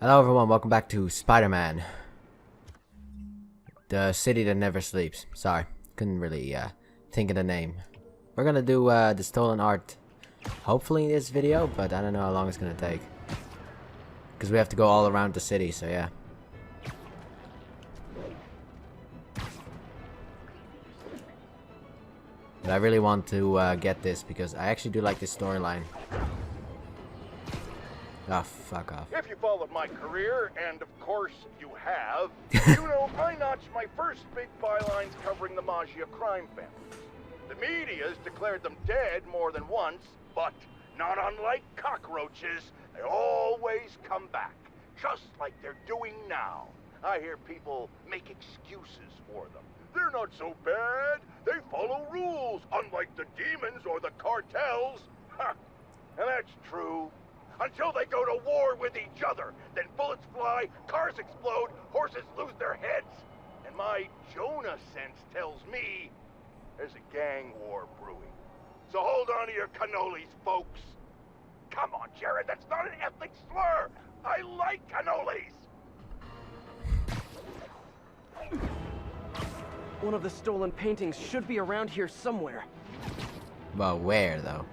Hello everyone, welcome back to Spider-Man. The city that never sleeps. Sorry, couldn't really think of the name. We're gonna do the stolen art, hopefully in this video, but I don't know how long it's gonna take. Because we have to go all around the city, so yeah. But I really want to get this because I actually do like this storyline. Oh, fuck off. If you followed my career, and of course you have, you know I notched my first big bylines covering the Maggia crime family. The media's declared them dead more than once, but not unlike cockroaches, they always come back, just like they're doing now. I hear people make excuses for them. They're not so bad. They follow rules, unlike the demons or the cartels. Ha! And that's true. Until they go to war with each other. Then bullets fly, cars explode, horses lose their heads. And my Jonah sense tells me there's a gang war brewing. So hold on to your cannolis, folks. Come on, Jared, that's not an ethnic slur. I like cannolis. One of the stolen paintings should be around here somewhere. But where though?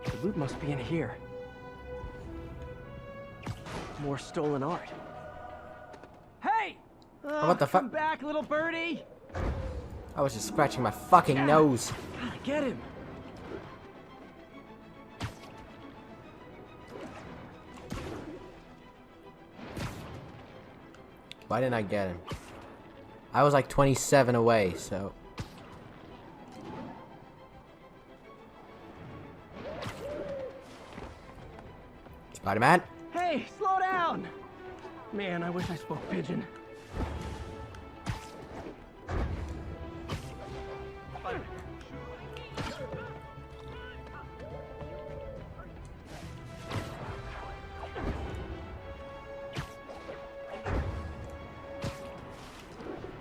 The loot must be in here. More stolen art. Hey! Oh, what the fuck? Come back, little birdie! I was just scratching my fucking nose. Gotta get him. Why didn't I get him? I was like 27 away, so... Spider-Man? Hey, slow down! Man, I wish I spoke pigeon.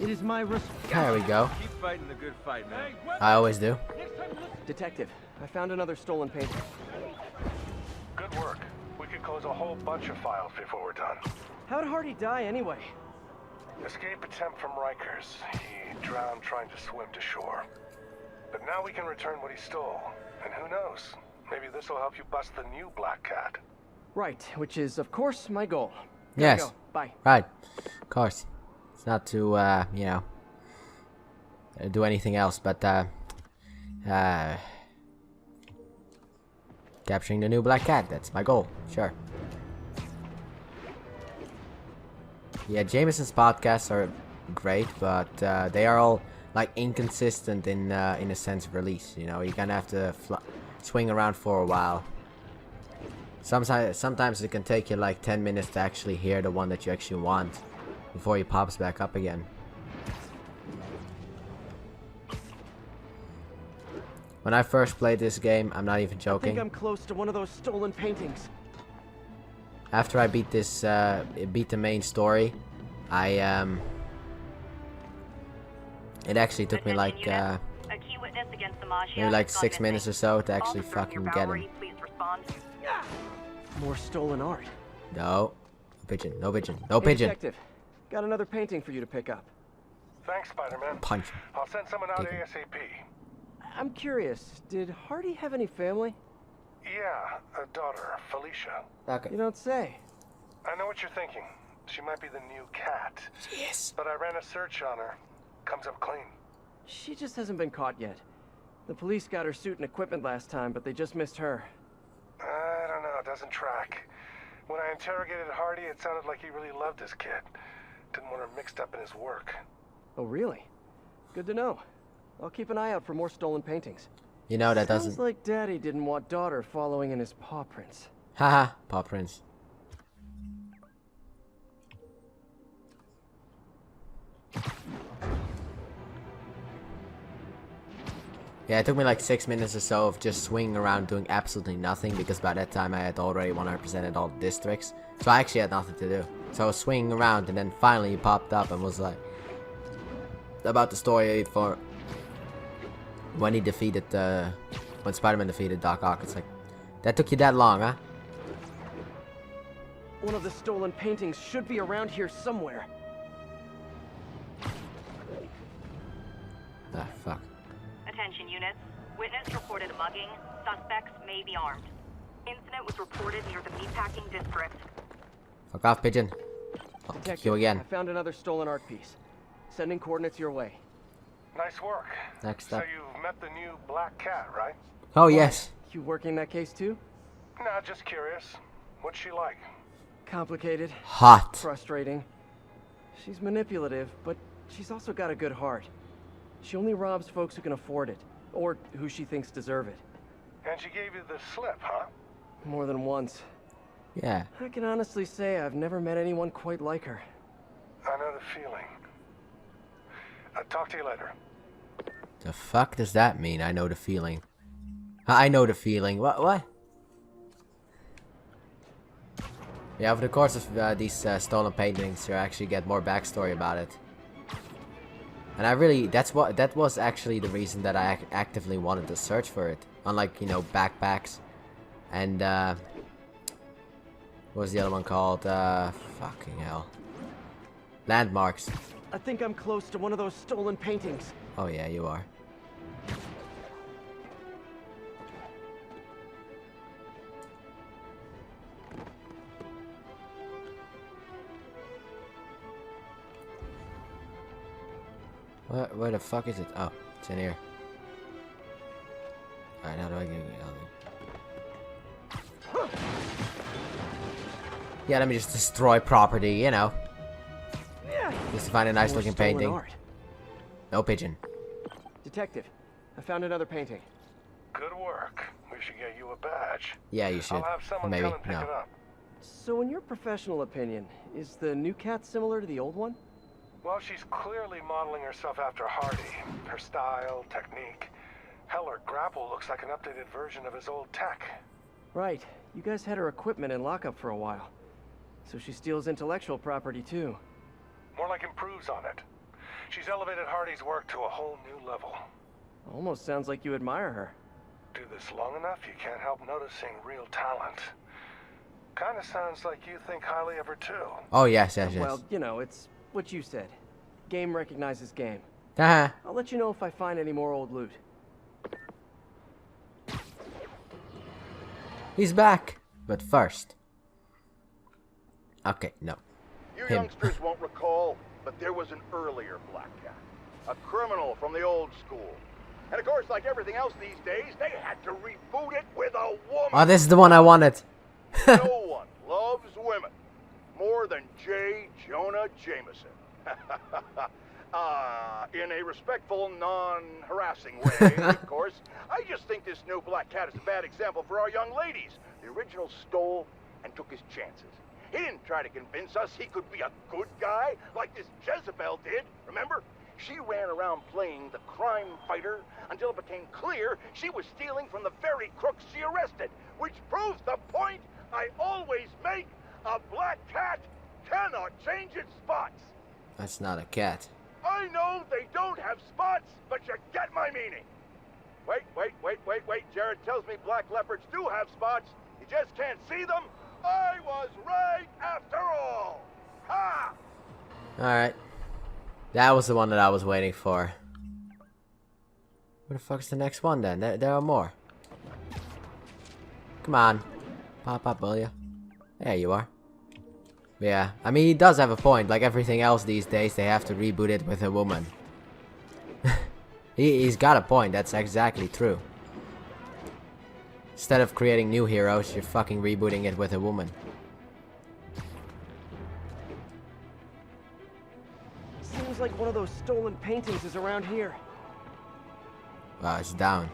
It is my There we go. Keep fighting the good fight, man. I always do. Detective, I found another stolen painting. Good work. We could close a whole bunch of files before we're done. How'd Hardy die anyway? Escape attempt from Rikers. He drowned trying to swim to shore. But now we can return what he stole. And who knows? Maybe this will help you bust the new Black Cat. Right, which is, of course, my goal. Gotta Yes. go. Bye. Right. Of course. It's not to, you know, do anything else, but, capturing the new Black Cat. That's my goal. Sure. Yeah, Jameson's podcasts are great, but they are all like inconsistent in a sense of release. You know, you kind of have to swing around for a while. Sometimes it can take you like 10 minutes to actually hear the one that you actually want before he pops back up again. When I first played this game, I'm not even I joking. think I'm close to one of those stolen paintings. After I beat this, beat the main story, it actually took me like, maybe like 6 minutes or so to actually fucking get him. More stolen art. No pigeon, no pigeon, no Hey, pigeon. Detective, got another painting for you to pick up. Thanks, Spider-Man. Punch him. I'll send someone out Kick him. ASAP. I'm curious, did Hardy have any family? Yeah, a daughter, Felicia. Okay. You don't say. I know what you're thinking. She might be the new cat. Yes. But I ran a search on her. Comes up clean. She just hasn't been caught yet. The police got her suit and equipment last time, but they just missed her. I don't know, it doesn't track. When I interrogated Hardy, it sounded like he really loved his kid. Didn't want her mixed up in his work. Oh, really? Good to know. I'll keep an eye out for more stolen paintings. You know that Sounds doesn't. like Daddy didn't want daughter following in his paw prints. Haha, Paw Prince. Yeah, it took me like 6 minutes or so of just swinging around doing absolutely nothing because by that time I had already 100%ed all the districts. So I actually had nothing to do. So I was swinging around and then finally he popped up and was like about the story for When he defeated when Spider-Man defeated Doc Ock, it's like, that took you that long, huh? One of the stolen paintings should be around here somewhere. Ah, fuck. Attention units. Witness reported a mugging. Suspects may be armed. Incident was reported near the meatpacking district. Fuck off, Pigeon. I'll kick you again. I found another stolen art piece. Sending coordinates your way. Nice work. Next up. So you've met the new Black Cat, right? Oh, yes. You working that case too? Nah, just curious. What's she like? Complicated. Hot. Frustrating. She's manipulative, but she's also got a good heart. She only robs folks who can afford it, or who she thinks deserve it. And she gave you the slip, huh? More than once. Yeah. I can honestly say I've never met anyone quite like her. I know the feeling. I'll talk to you later. The fuck does that mean? I know the feeling. I know the feeling. What? Yeah, over the course of these stolen paintings, you actually get more backstory about it. And I really, that was actually the reason that I actively wanted to search for it. Unlike, you know, backpacks. And, what was the other one called? Fucking hell. Landmarks. I think I'm close to one of those stolen paintings. Oh yeah, you are. Where the fuck is it? Oh, it's in here. Alright, how do I get it? Yeah, let me just destroy property, you know. Just to find a nice looking Stolen painting. art. No pigeon. Detective, I found another painting. Good work. We should get you a badge. Yeah, you should. I'll have someone Maybe. come and pick No. it up. So in your professional opinion, is the new cat similar to the old one? Well, she's clearly modeling herself after Hardy. Her style, technique. Hell, her grapple looks like an updated version of his old tech. Right. You guys had her equipment in lockup for a while. So she steals intellectual property too. More like improves on it. She's elevated Hardy's work to a whole new level. Almost sounds like you admire her. Do this long enough, you can't help noticing real talent. Kinda sounds like you think highly of her too. Oh yes, yes, yes. Well, you know, it's what you said. Game recognizes game. Haha. I'll let you know if I find any more old loot. He's back. But first. Okay, no. You Him. youngsters won't recall, but there was an earlier Black Cat. A criminal from the old school. And of course, like everything else these days, they had to reboot it with a woman. Oh, this is the one I wanted. No one loves women more than J. Jonah Jameson. In a respectful, non-harassing way, of course. I just think this new Black Cat is a bad example for our young ladies. The original stole and took his chances. He didn't try to convince us he could be a good guy like this Jezebel did, remember? She ran around playing the crime fighter until it became clear she was stealing from the very crooks she arrested, which proves the point I always make. A Black Cat cannot change its spots. That's not a cat. I know they don't have spots, but you get my meaning. Wait. Jared tells me black leopards do have spots. You just can't see them. I was right after all. Ha! Alright. That was the one that I was waiting for. Where the fuck's the next one then? There are more. Come on. Pop up, will ya? There you are. Yeah, I mean, he does have a point. Like everything else these days, they have to reboot it with a woman. He's got a point. That's exactly true. Instead of creating new heroes, you're fucking rebooting it with a woman. Seems like one of those stolen paintings is around here. Wow, it's down.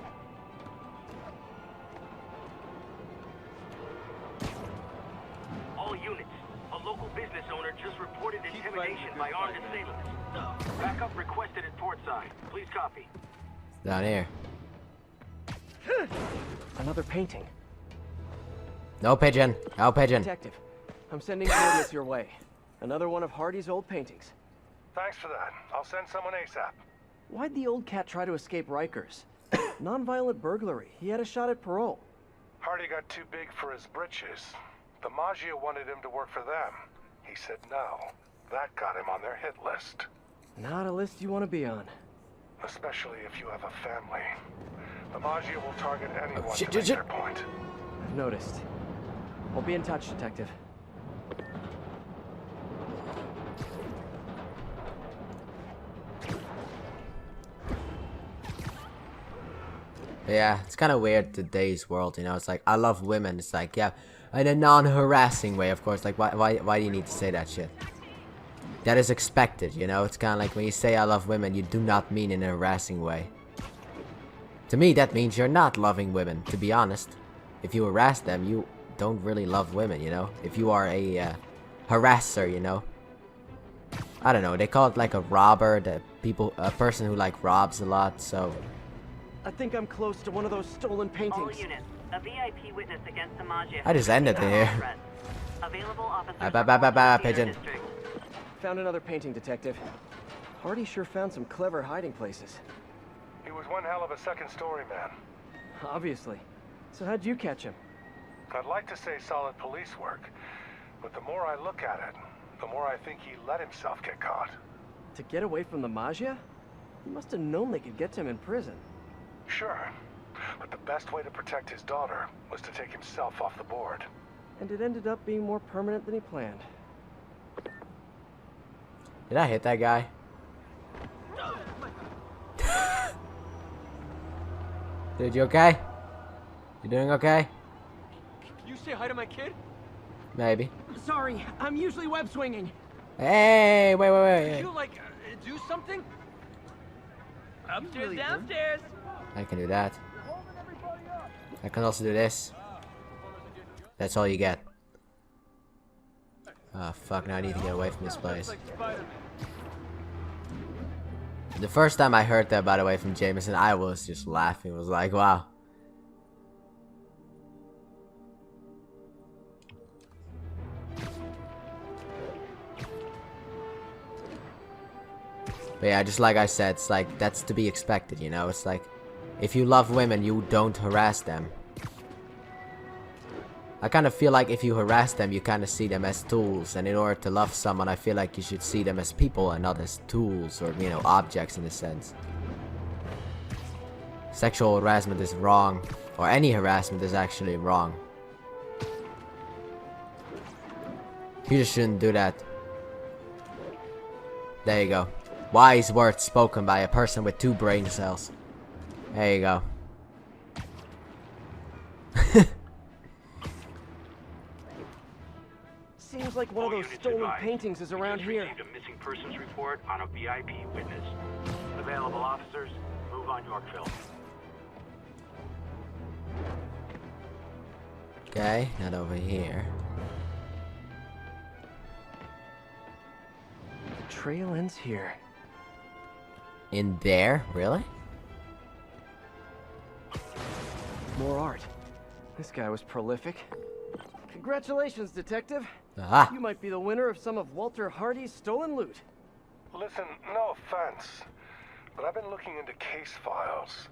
All units. A local business owner just reported intimidation by armed assailants. Backup requested at portside. Please copy. It's down here. Another painting. No pigeon. No pigeon. Detective, I'm sending coordinates your way. Another one of Hardy's old paintings. Thanks for that. I'll send someone ASAP. Why'd the old cat try to escape Rikers? Non-violent burglary. He had a shot at parole. Hardy got too big for his britches. The Maggia wanted him to work for them. He said no. That got him on their hit list. Not a list you want to be on. Especially if you have a family. The Maggia will target anyone shit, to make shit. their point. I've noticed. I'll be in touch, Detective. Yeah, it's kind of weird today's world, you know. It's like, I love women. It's like, yeah, in a non-harassing way, of course. Like, why do you need to say that shit? That is expected, you know. It's kind of like when you say I love women, you do not mean in a harassing way. To me, that means you're not loving women, to be honest. If you harass them, you don't really love women, you know. If you are a harasser, you know. I don't know, they call it like a robber, a person who like robs a lot, so... I think I'm close to one of those stolen All paintings. units, a VIP witness against the Maggia. I just ended it here. Available officers. Pigeon. Found another painting, Detective. Hardy sure found some clever hiding places. He was one hell of a second-story man. Obviously. So how'd you catch him? I'd like to say solid police work, but the more I look at it, the more I think he let himself get caught. To get away from the Maggia? He must have known they could get to him in prison. Sure, but the best way to protect his daughter was to take himself off the board. And it ended up being more permanent than he planned. Did I hit that guy? Dude, you okay? You doing okay? Can you say hi to my kid? Maybe. Sorry, I'm usually web swinging. Hey, wait. Could you, like, do something? Upstairs, downstairs. I can do that. I can also do this. That's all you get. Oh fuck, now I need to get away from this place. The first time I heard that, by the way, from Jameson, I was just laughing. It was like, wow. But yeah, just like I said, it's like, that's to be expected, you know? It's like, if you love women, you don't harass them. I kind of feel like if you harass them, you kind of see them as tools. And in order to love someone, I feel like you should see them as people and not as tools or, you know, objects in a sense. Sexual harassment is wrong. Or any harassment is actually wrong. You just shouldn't do that. There you go. Wise words spoken by a person with 2 brain cells. There you go. Seems like one of those stolen paintings is around here. Received a missing persons report on a VIP witness. Available officers, move on Yorkville. Okay, not over here. The trail ends here. In there? Really? More art. This guy was prolific. Congratulations, Detective. Ah! You might be the winner of some of Walter Hardy's stolen loot. Listen, no offense, but I've been looking into case files.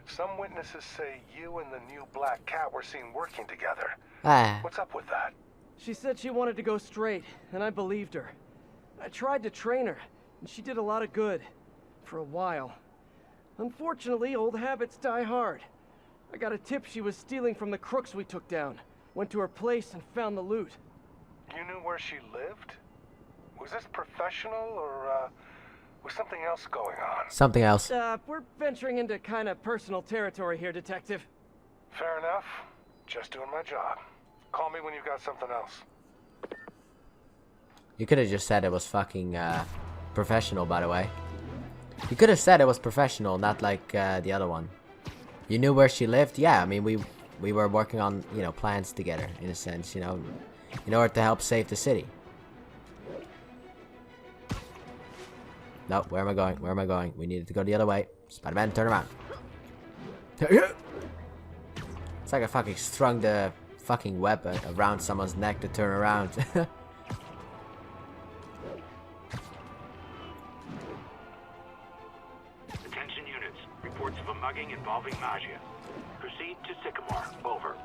Some witnesses say you and the new Black Cat were seen working together. Ah. What's up with that? She said she wanted to go straight, and I believed her. I tried to train her, and she did a lot of good. For a while. Unfortunately, old habits die hard. I got a tip she was stealing from the crooks we took down. Went to her place and found the loot. You knew where she lived? Was this professional, or, was something else going on? Something else. We're venturing into kind of personal territory here, Detective. Fair enough. Just doing my job. Call me when you've got something else. You could have just said it was fucking, professional, by the way. You could have said it was professional, not like, the other one. You knew where she lived? Yeah, I mean, we were working on, you know, plans together, in a sense, you know, in order to help save the city. No, where am I going? Where am I going? We needed to go the other way. Spider-Man, turn around. It's like I fucking strung the fucking web around someone's neck to turn around. Attention units. Reports of a mugging involving Maggia. Proceed to Sycamore. Over.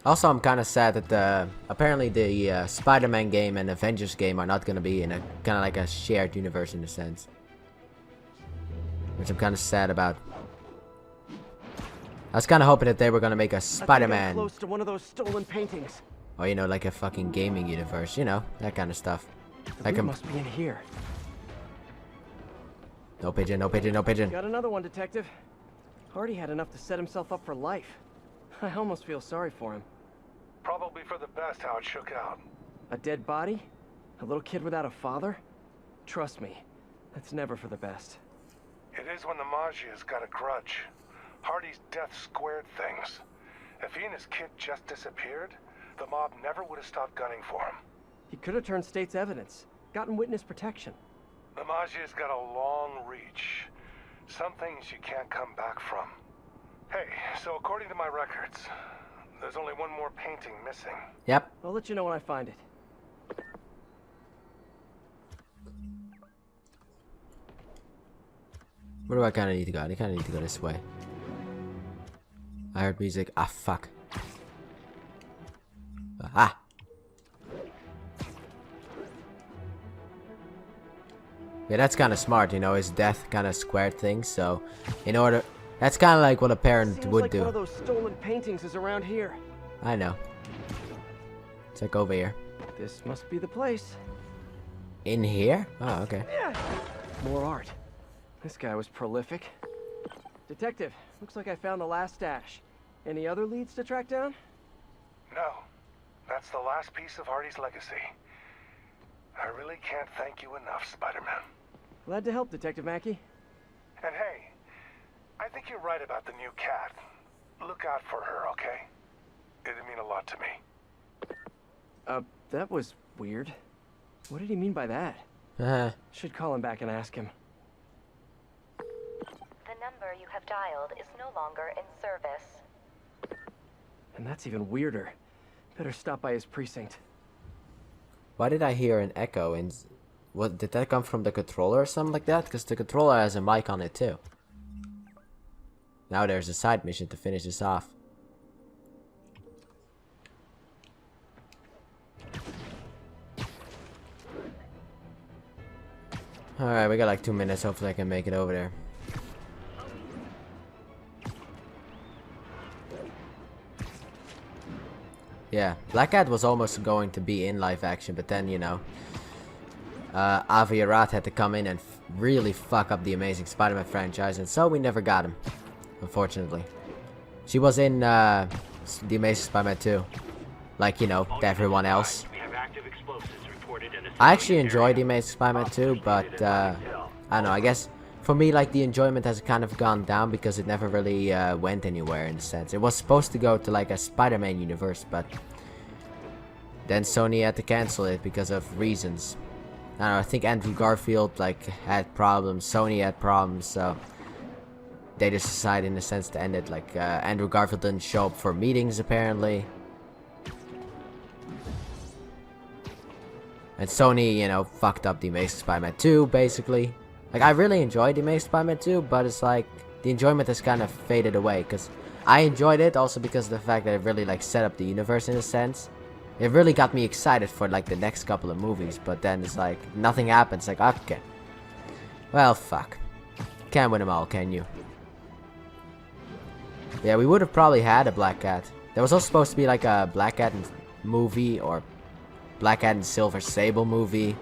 Also, I'm kind of sad that apparently the Spider-Man game and Avengers game are not going to be in a kind of like a shared universe in a sense, which I'm kind of sad about. I was kind of hoping that they were going to make a Spider-Man, close to one of those stolen paintings. or you know, like a fucking gaming universe, you know, that kind of stuff. Like It must be in here. No pigeon, no pigeon, no pigeon. Got another one, Detective. Hardy had enough to set himself up for life. I almost feel sorry for him. Probably for the best how it shook out. A dead body? A little kid without a father? Trust me, that's never for the best. It is when the Maggia's got a grudge. Hardy's death squared things. If he and his kid just disappeared, the mob never would have stopped gunning for him. He could have turned state's evidence, gotten witness protection. The Maggia's got a long reach. Some things you can't come back from. Hey, so according to my records, there's only one more painting missing. Yep. I'll let you know when I find it. Where do I kind of need to go? I kind of need to go this way. I heard music. Ah, fuck. Ah. Yeah, that's kind of smart, you know, his death kind of squared things, so in order... That's kind of like what a parent Seems would like do. one of those stolen paintings is around here. I know. It's like over here. This must be the place. In here? Oh, okay. Yeah. More art. This guy was prolific. Detective, looks like I found the last stash. Any other leads to track down? No, that's the last piece of Hardy's legacy. I really can't thank you enough, Spider-Man. Glad to help, Detective Mackey. And hey, I think you're right about the new cat. Look out for her, okay? It'd mean a lot to me. That was weird. What did he mean by that? Should call him back and ask him. The number you have dialed is no longer in service. And that's even weirder. Better stop by his precinct. Why did I hear an echo? And what did that come from the controller or something like that? Because the controller has a mic on it too. Now there's a side mission to finish this off. Alright, we got like 2 minutes. Hopefully I can make it over there. Yeah, Black Cat was almost going to be in live action, but then, you know, Avi Arad had to come in and really fuck up the Amazing Spider-Man franchise, and so we never got him, unfortunately. She was in the Amazing Spider-Man 2, like, you know, everyone else. I actually enjoyed the Amazing Spider-Man 2, but I don't know, I guess for me, like, the enjoyment has kind of gone down because it never really went anywhere in a sense. It was supposed to go to like a Spider-Man universe, but then Sony had to cancel it because of reasons. I don't know, I think Andrew Garfield like had problems, Sony had problems, so they just decided in a sense to end it. Like Andrew Garfield didn't show up for meetings apparently. And Sony, you know, fucked up the Amazing Spider-Man 2 basically. Like, I really enjoyed the Amazing Spider-Man 2, but it's like, the enjoyment has kind of faded away, because I enjoyed it also because of the fact that it really, like, set up the universe in a sense. It really got me excited for, like, the next couple of movies, but then it's like, nothing happens, like, okay. Well, fuck. Can't win them all, can you? Yeah, we would have probably had a Black Cat. There was also supposed to be, like, a Black Cat movie, or Black Cat and Silver Sable movie.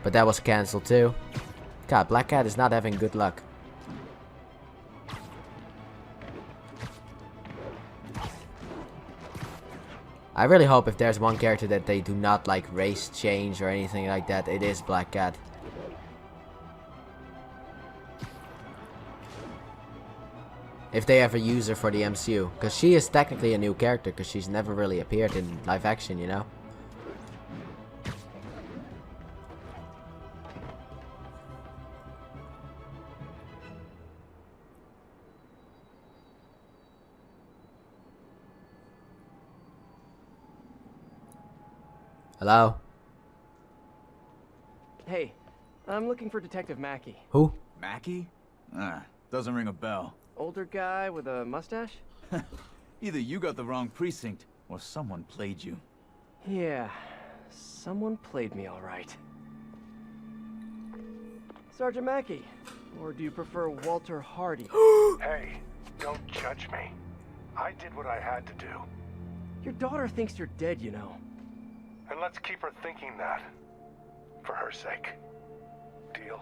But that was cancelled too. God, Black Cat is not having good luck. I really hope if there's one character that they do not like race change or anything like that, it is Black Cat. If they ever use her for the MCU. Because she is technically a new character because she's never really appeared in live action, you know? Hello? Hey, I'm looking for Detective Mackey. Who? Mackie? Doesn't ring a bell. Older guy with a mustache? Either you got the wrong precinct, or someone played you. Yeah, someone played me all right. Sergeant Mackey, or do you prefer Walter Hardy? Hey, don't judge me. I did what I had to do. Your daughter thinks you're dead, you know. And let's keep her thinking that. For her sake. Deal?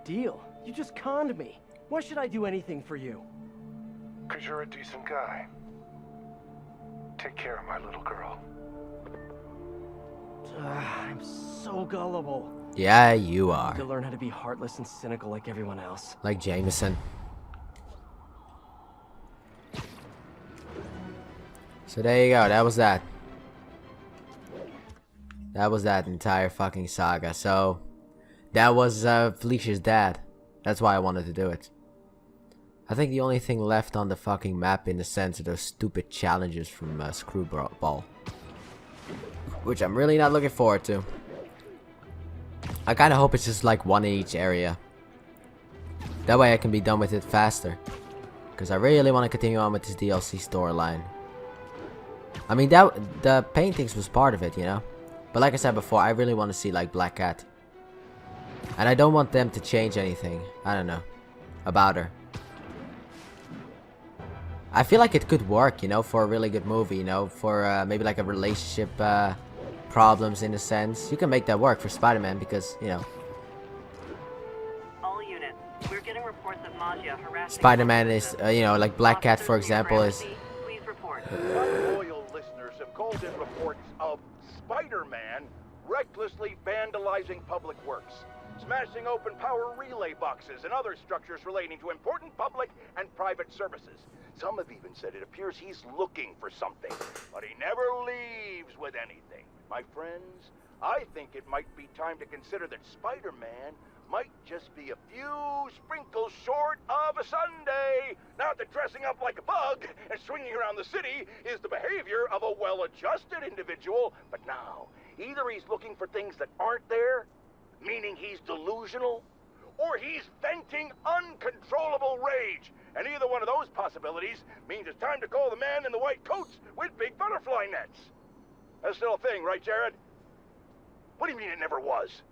Deal? You just conned me. Why should I do anything for you? 'Cause you're a decent guy. Take care of my little girl. I'm so gullible. Yeah, you To are. learn how to be heartless and cynical like everyone else. Like Jameson. So there you go, that was that. That was that entire fucking saga. So, that was Felicia's dad. That's why I wanted to do it. I think the only thing left on the fucking map in the sense of those stupid challenges from Screwball. Which I'm really not looking forward to. I kind of hope it's just like one in each area. That way I can be done with it faster. Because I really want to continue on with this DLC storyline. I mean, the paintings was part of it, you know? But like I said before, I really want to see like Black Cat. And I don't want them to change anything, I don't know, about her. I feel like it could work, you know, for a really good movie, you know, for maybe like a relationship problems in a sense. You can make that work for Spider-Man because, you know, All units, we're getting reports of Magia harassing... Spider-Man is, you know, like Black Cat, for example, is... Please report. My loyal listeners have called in reports of Spider-Man recklessly vandalizing public works, smashing open power relay boxes and other structures relating to important public and private services. Some have even said it appears he's looking for something, but he never leaves with anything. My friends, I think it might be time to consider that Spider-Man might just be a few sprinkles short of a sundae. Not that dressing up like a bug and swinging around the city is the behavior of a well-adjusted individual, but now, either he's looking for things that aren't there, meaning he's delusional, or he's venting uncontrollable rage. And either one of those possibilities means it's time to call the man in the white coats with big butterfly nets. That's still a thing, right, Jared? What do you mean it never was?